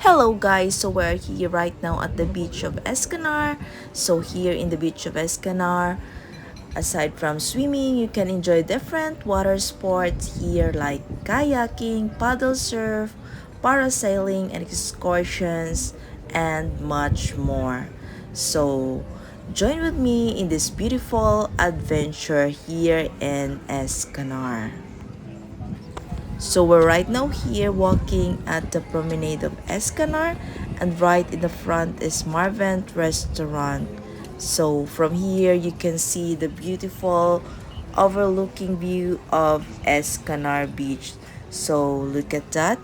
Hello guys, so we're here right now at the beach of Escanar. So here in the beach of Escanar, aside from swimming, you can enjoy different water sports here like kayaking, paddle surf, parasailing, and excursions, and much more. So join with me in this beautiful adventure here in Escanar. So we're right now here walking at the Promenade of Escanar, and right in the front is Marvent Restaurant. So from here you can see the beautiful overlooking view of Escanar Beach. So look at that.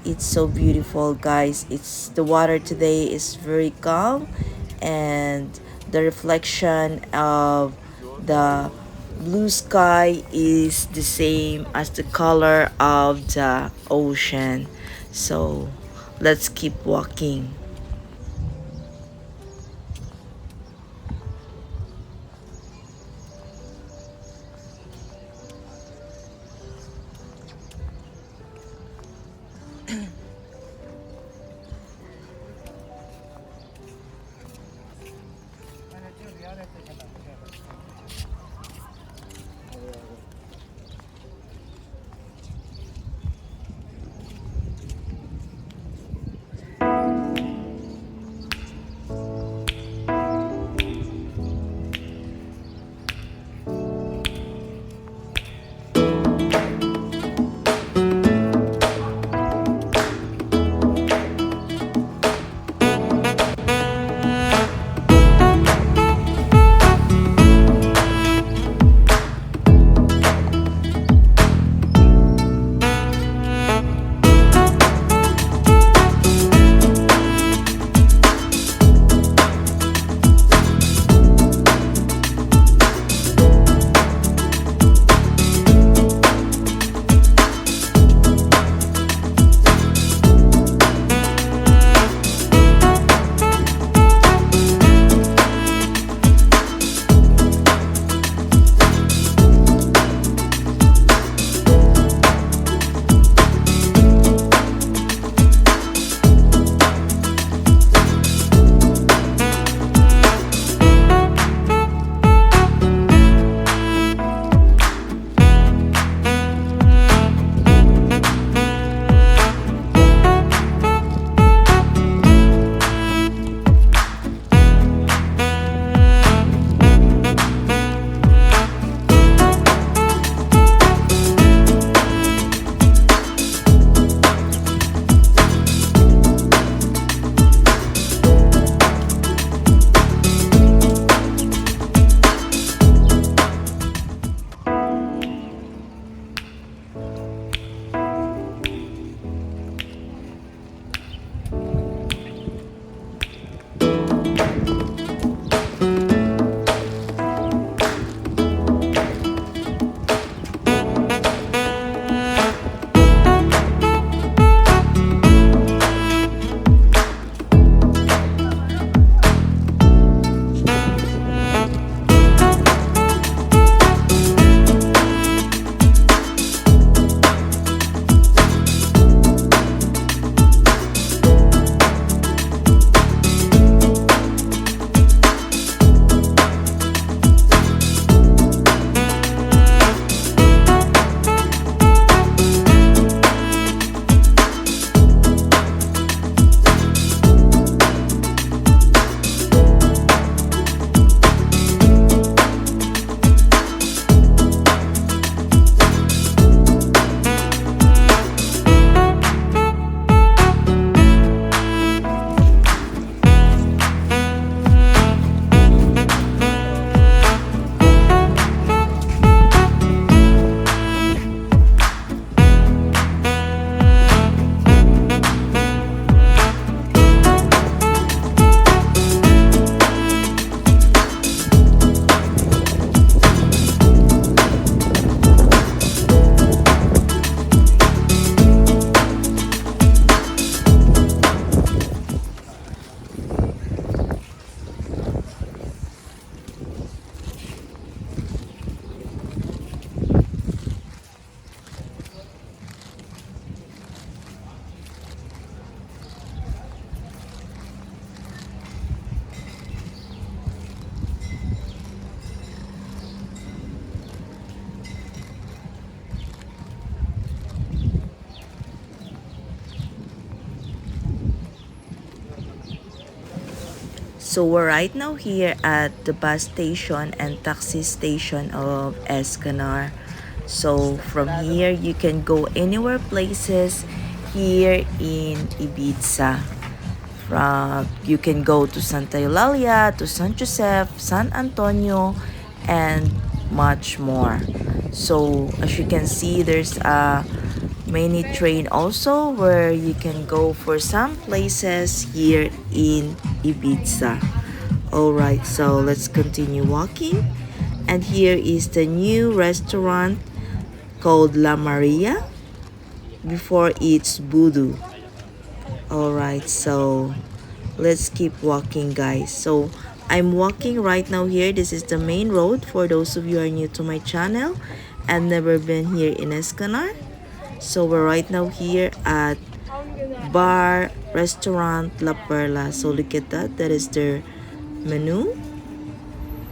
It's so beautiful, guys. It's the water today is very calm, and the reflection of the blue sky is the same as the color of the ocean. So let's keep walking. So we're right now here at the bus station and taxi station of Es Canar. So from here you can go anywhere places here in Ibiza. You can go to Santa Eulalia, to San Josef, San Antonio, and much more. So as you can see, there's a mini train also where you can go for some places here in Ibiza. Alright, so let's continue walking. And here is the new restaurant called La Maria. Before it's Voodoo. Alright, so let's keep walking, guys. So I'm walking right now here. This is the main road for those of you who are new to my channel and never been here in Es Canar. So we're right now here at bar restaurant La Perla. So look at that. That is their menu,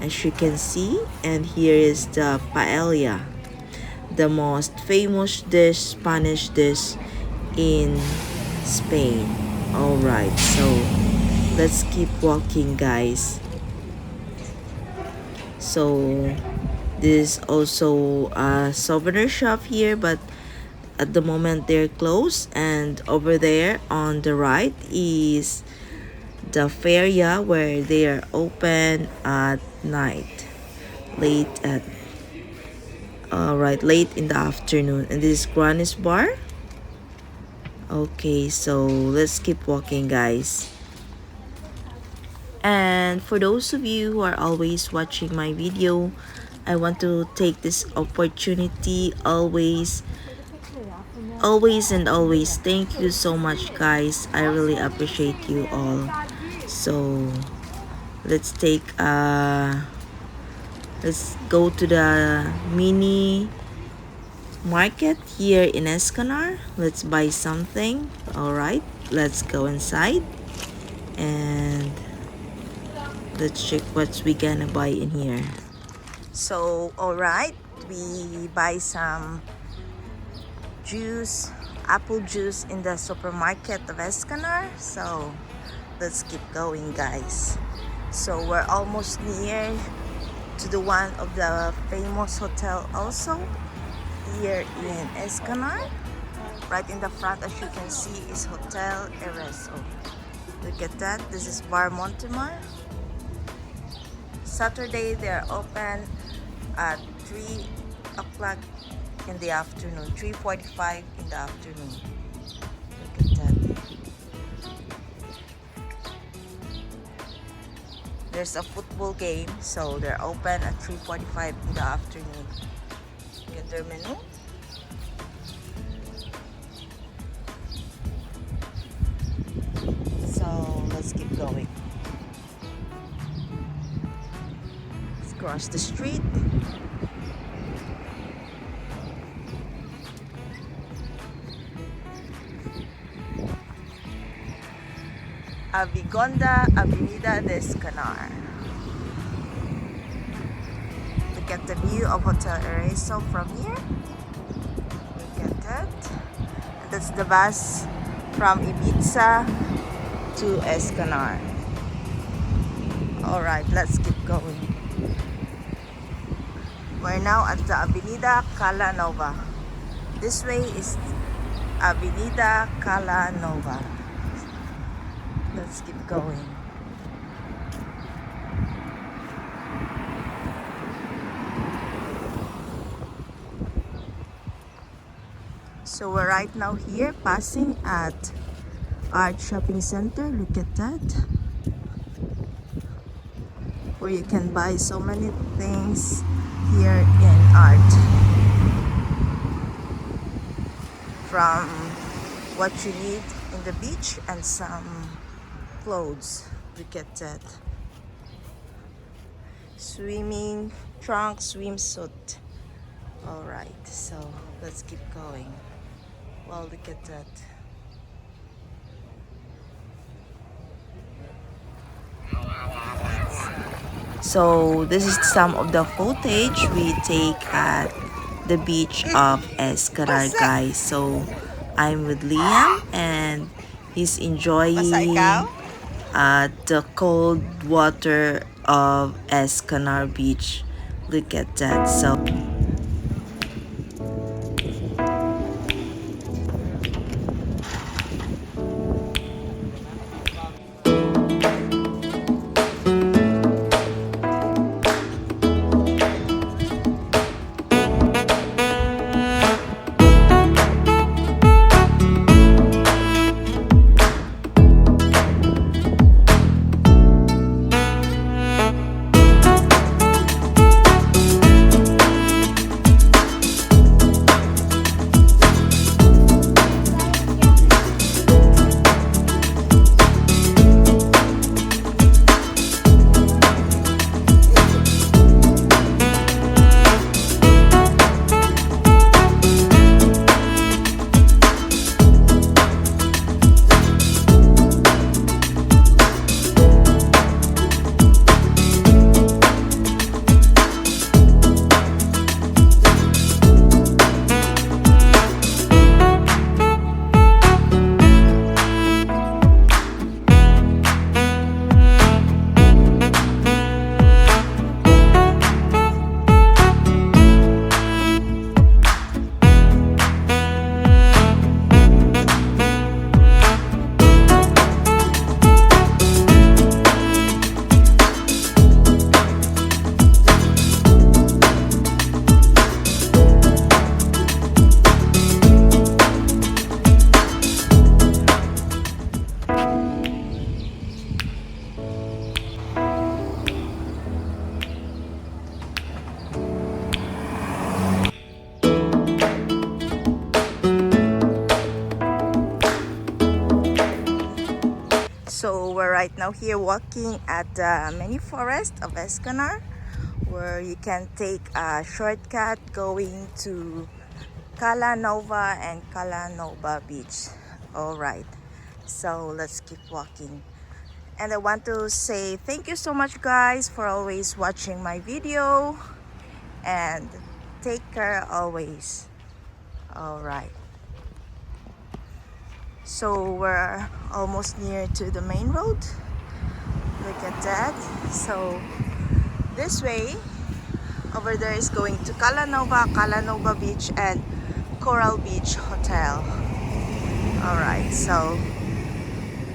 as you can see. And here is the paella, the most famous dish, Spanish dish in Spain. Alright, so let's keep walking, guys. So this is also a souvenir shop here, but at the moment they're closed. And over there on the right is the feria where they are open at night, late at late in the afternoon. And this is Granny's bar. Okay, so let's keep walking, guys. And for those of you who are always watching my video, I want to take this opportunity always and always thank you so much, guys. I really appreciate you all. So let's go to the mini market here in Es Canar. Let's buy something. Alright, let's go inside and let's check what we gonna buy in here. So alright, we buy some juice, apple juice in the supermarket of Es Canar. So let's keep going, guys. So we're almost near to the one of the famous hotel also here in Es Canar. Right in the front, as you can see, is Hotel Ereso. Look at that. This is Bar Montemar. Saturday they're open at 3 o'clock in the afternoon, 3:45 in the afternoon. Look at that. There's a football game, so they're open at 3:45 in the afternoon. Get their menu. So let's keep going. Let's cross the street. Avigonda, Avenida de Canar. Look at the view of Hotel Ereso from here. Look at that. And that's the bus from Ibiza to Es Canar. Alright, let's keep going. We're now at the Avenida Cala Nova. This way is Avenida Cala Nova. Let's keep going. So we're right now here passing at Art Shopping Center. Look at that. Where you can buy so many things here in art. From what you need in the beach and some clothes. Look at that. Swimming trunk, swimsuit. Alright, so let's keep going. Well, look at that. So this is some of the footage we take at the beach of Es Canar, guys. So I'm with Liam and he's enjoying the cold water of Es Canar Beach. Look at that. So we're right now here walking at the mini forest of Es Canar, where you can take a shortcut going to Cala and Cala Beach. Alright, so let's keep walking. And I want to say thank you so much, guys, for always watching my video, and take care always. Alright, so we're almost near to the main road. Look at that. So this way over there is going to Cala Beach and Coral Beach Hotel. Alright, so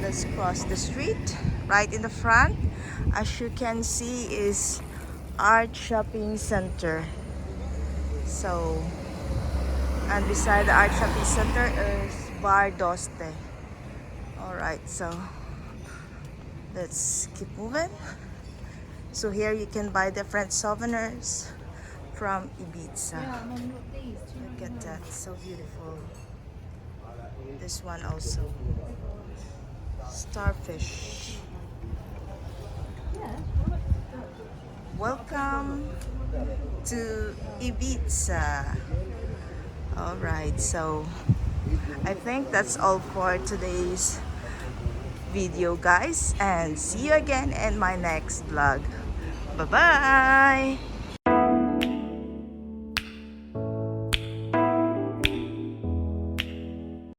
let's cross the street. Right in the front, as you can see, is Art Shopping Center. So, and beside the Art Shopping Center is Bar Doste. Alright, so let's keep moving. So here you can buy different souvenirs from Ibiza. Look at that, so beautiful. This one also. Starfish. Welcome to Ibiza. Alright, so I think that's all for today's video, guys, and see you again in my next vlog. Bye bye.